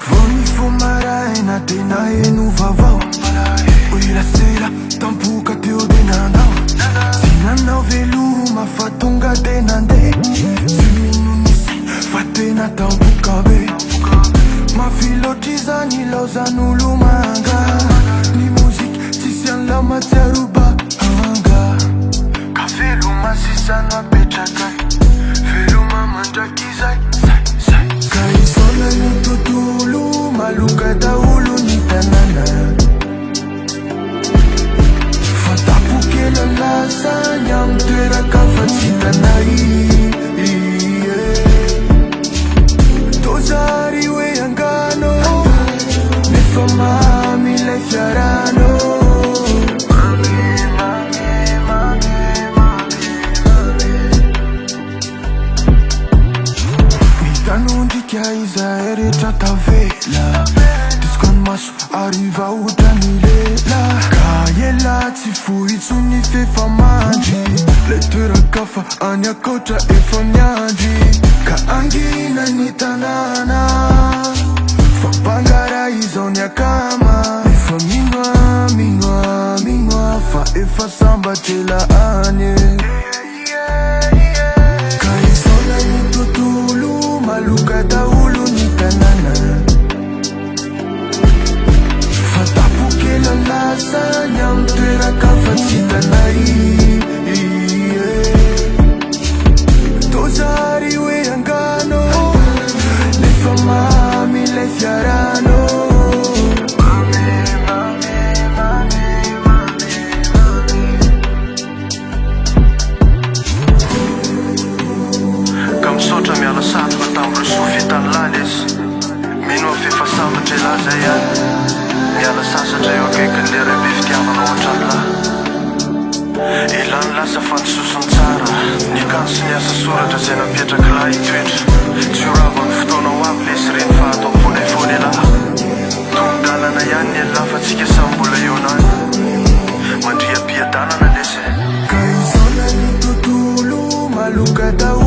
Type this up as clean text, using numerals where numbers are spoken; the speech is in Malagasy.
Voni fo maraina tena eno vavao oela sera tampoka teo de nandao sy nanao veloma fa tonga de nandeha sy minonisy fa tena tampoka be mafiloatry zany ilaozan'olo manga ny moziky tsisy an'la matsiaroba anga ka veloma sisano apetraka veloma mandraky izay ka isona ny tontolo maloka daolo ny tanàna fa tapokela lasany amy toeraka fa tsy tanay tozary hoe angano nefa mamilay fiarano mitanondrika izahay rehetra tavela diskony maso ariva otrany lela ka ela tsy fohitsony fefa mandry le toeraka fa any akoatra efa miandry ka angina ny tanàna fa mpangara izao ny akama efa minoa fa efa sambatrela anye ka izona ny tontolo maloka daolo ny tanàna fa tapokela lasany amy toeraka fa tsy tanay tozary hoe angano nefa mamilay fiarano ka misaotra miala satroka taminy sofitany lany izy minoa fefa sambatra elaza ihany miala sasatra eo akaikin'le rabe fitiavanao an-tranola ilany lasa fa ny sosony tsara ny kano sy ny asa soratra zay napetraka lahy itoetra tsy horavany fotoanao aby lesy reny fa atao fonefony lahy tongdalana ihany ny alafa tsika sambola eo anany mandria-piadanana lesy ka izona ny tontolo maloka dao